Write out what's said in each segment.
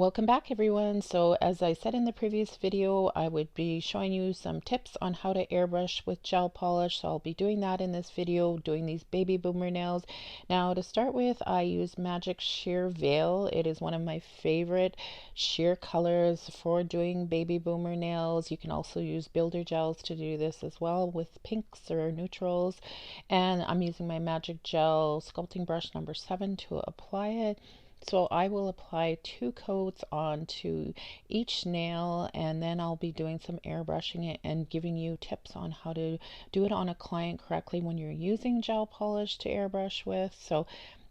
Welcome back everyone. So as I said in the previous video, I would be showing you some tips on how to airbrush with gel polish. So I'll be doing that in this video, doing these baby boomer nails. Now to start with, I use Magic Sheer Veil. It is one of my favorite sheer colors for doing baby boomer nails. You can also use builder gels to do this as well with pinks or neutrals. And I'm using my Magic Gel sculpting brush number 7 to apply it. So I will apply 2 coats onto each nail, and then I'll be doing some airbrushing it and giving you tips on how to do it on a client correctly when you're using gel polish to airbrush with. So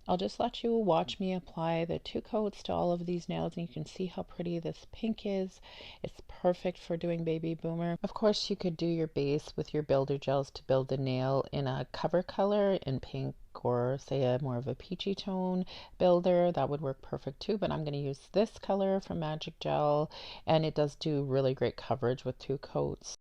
I'll just let you watch me apply the 2 coats to all of these nails, and you can see how pretty this pink is. It's perfect for doing baby boomer. Of course, you could do your base with your builder gels to build the nail in a cover color in pink, or say a more of a peachy tone builder. That would work perfect too, but I'm going to use this color from Magic Gel, and it does do really great coverage with 2 coats.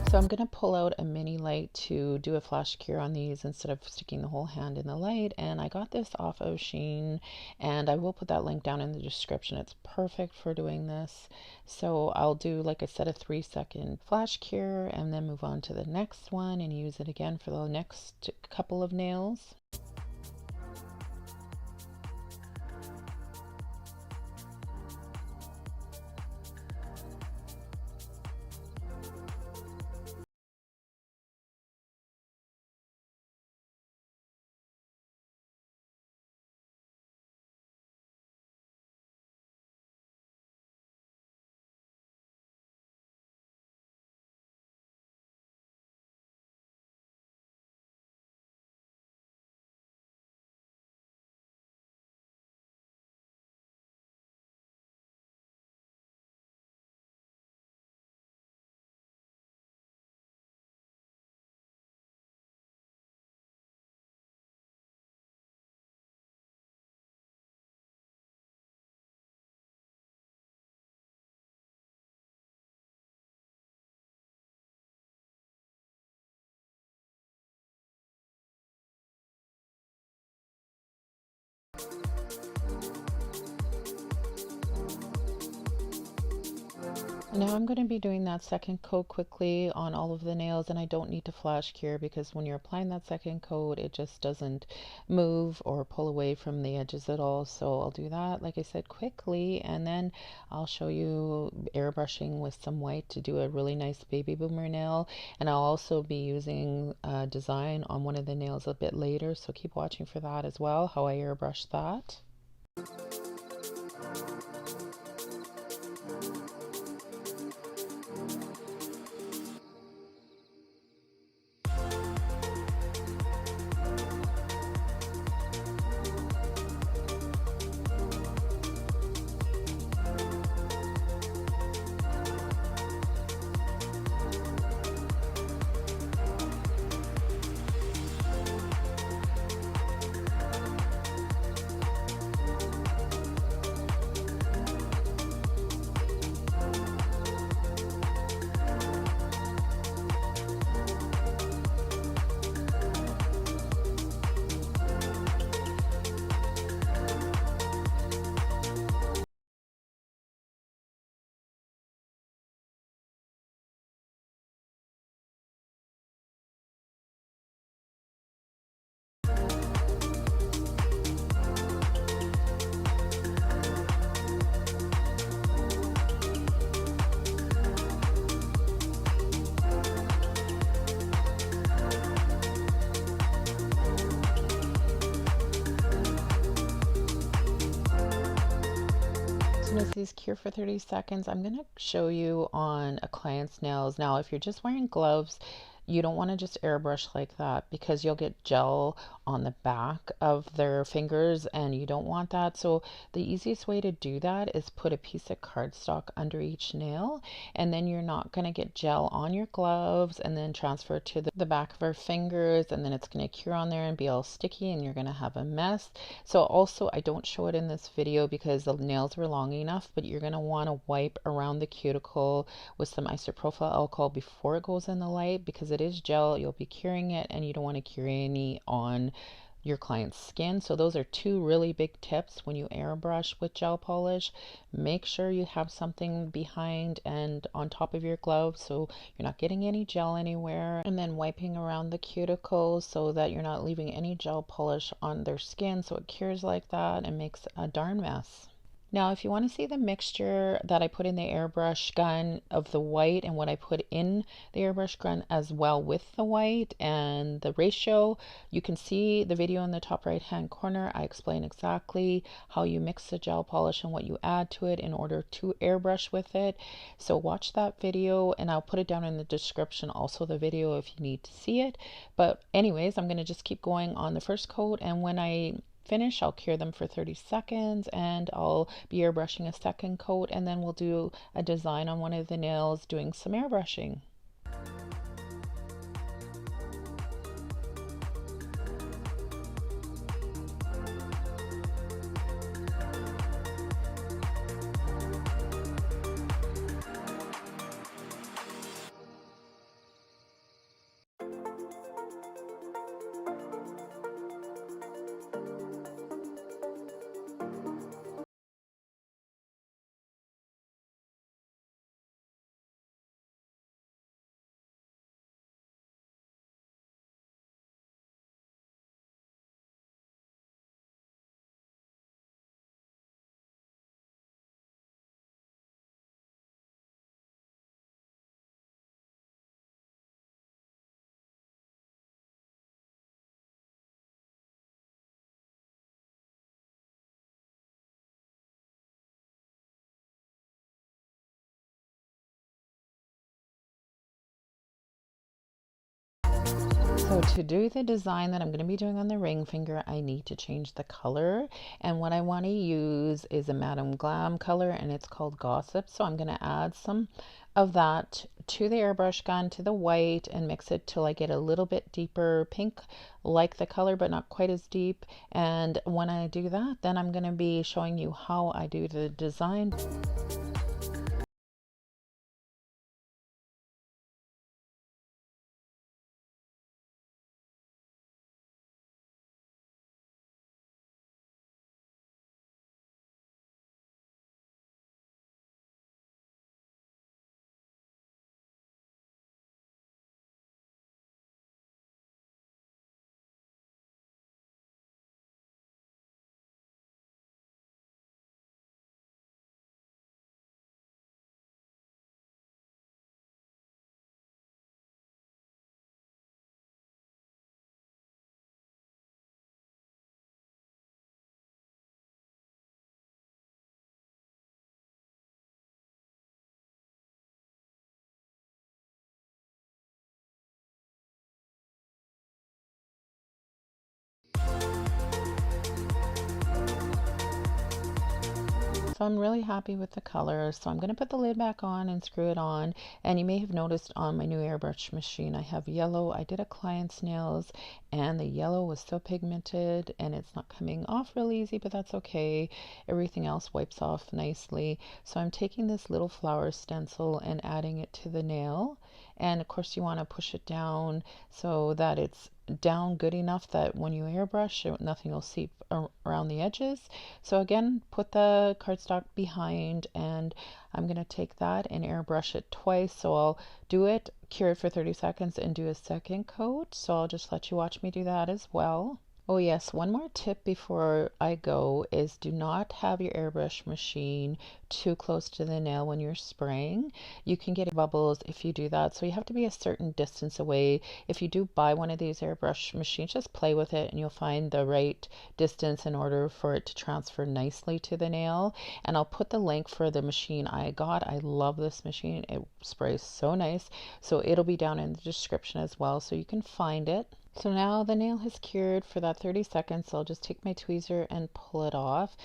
So I'm going to pull out a mini light to do a flash cure on these instead of sticking the whole hand in the light, and I got this off of Shein, and I will put that link down in the description. It's perfect for doing this. So I'll do, like I said, a 3-second flash cure and then move on to the next one and use it again for the next couple of nails. Now I'm going to be doing that second coat quickly on all of the nails, and I don't need to flash cure because when you're applying that second coat, it just doesn't move or pull away from the edges at all. So I'll do that, like I said, quickly, and then I'll show you airbrushing with some white to do a really nice baby boomer nail. And I'll also be using a design on one of the nails a bit later, so keep watching for that as well, how I airbrush that. As these cure for 30 seconds, I'm going to show you on a client's nails. Now, if you're just wearing gloves, you don't want to just airbrush like that because you'll get gel on the back of their fingers and you don't want that. So the easiest way to do that is put a piece of cardstock under each nail, and then you're not going to get gel on your gloves and then transfer it to the back of our fingers, and then it's going to cure on there and be all sticky and you're going to have a mess. So also, I don't show it in this video because the nails were long enough, but you're going to want to wipe around the cuticle with some isopropyl alcohol before it goes in the light, because it is gel, you'll be curing it and you don't want to cure any on your client's skin. So those are two really big tips when you airbrush with gel polish. Make sure you have something behind and on top of your glove so you're not getting any gel anywhere, and then wiping around the cuticles so that you're not leaving any gel polish on their skin so it cures like that and makes a darn mess. Now, if you want to see the mixture that I put in the airbrush gun of the white and what I put in the airbrush gun as well with the white and the ratio, you can see the video in the top right hand corner. I explain exactly how you mix the gel polish and what you add to it in order to airbrush with it. So watch that video, and I'll put it down in the description also, the video, if you need to see it. But anyways, I'm going to just keep going on the first coat, and when I finish, I'll cure them for 30 seconds and I'll be airbrushing a second coat, and then we'll do a design on one of the nails doing some airbrushing. So to do the design that I'm going to be doing on the ring finger, I need to change the color. And what I want to use is a Madame Glam color, and it's called Gossip. So I'm going to add some of that to the airbrush gun, to the white, and mix it till I get a little bit deeper pink, like the color, but not quite as deep. And when I do that, then I'm going to be showing you how I do the design. So I'm really happy with the color. So I'm going to put the lid back on and screw it on. And you may have noticed on my new airbrush machine, I have yellow. I did a client's nails and the yellow was so pigmented and it's not coming off real easy, but that's okay. Everything else wipes off nicely. So I'm taking this little flower stencil and adding it to the nail. And of course you want to push it down so that it's down good enough that when you airbrush, nothing will seep around the edges. So again, put the cardstock behind, and I'm going to take that and airbrush it twice. So I'll do it, cure it for 30 seconds, and do a second coat. So I'll just let you watch me do that as well. Oh yes, one more tip before I go is do not have your airbrush machine too close to the nail when you're spraying. You can get bubbles if you do that, so you have to be a certain distance away. If you do buy one of these airbrush machines, just play with it and you'll find the right distance in order for it to transfer nicely to the nail. And I'll put the link for the machine I got. I love this machine. It sprays so nice. So it'll be down in the description as well, so you can find it. So now the nail has cured for that 30 seconds, so I'll just take my tweezer and pull it off.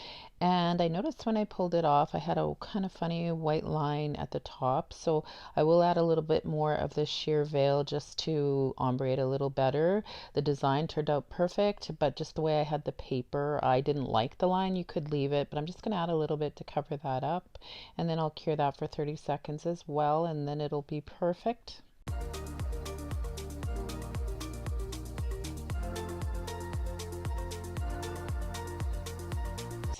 And I noticed when I pulled it off, I had a kind of funny white line at the top. So I will add a little bit more of the sheer veil just to ombre it a little better. The design turned out perfect, but just the way I had the paper, I didn't like the line. You could leave it, but I'm just going to add a little bit to cover that up. And then I'll cure that for 30 seconds as well, and then it'll be perfect.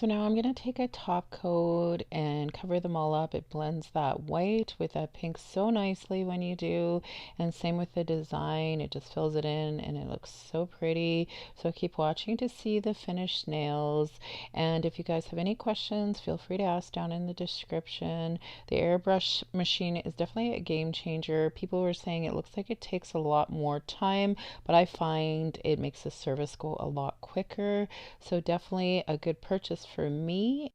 So now I'm going to take a top coat and cover them all up. It blends that white with that pink so nicely when you do. And same with the design. It just fills it in and it looks so pretty. So keep watching to see the finished nails. And if you guys have any questions, feel free to ask down in the description. The airbrush machine is definitely a game changer. People were saying it looks like it takes a lot more time, but I find it makes the service go a lot quicker. So definitely a good purchase for me.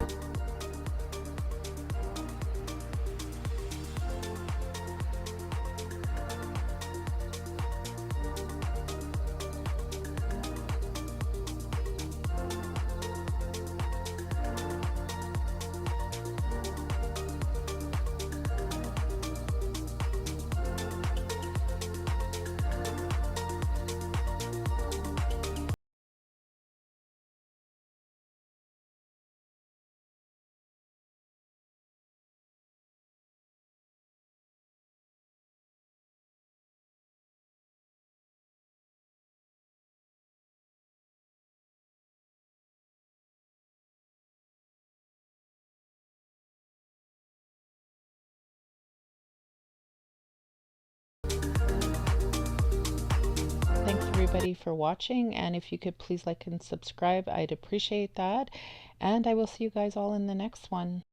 Thanks everybody for watching, and if you could please like and subscribe, I'd appreciate that. And I will see you guys all in the next one.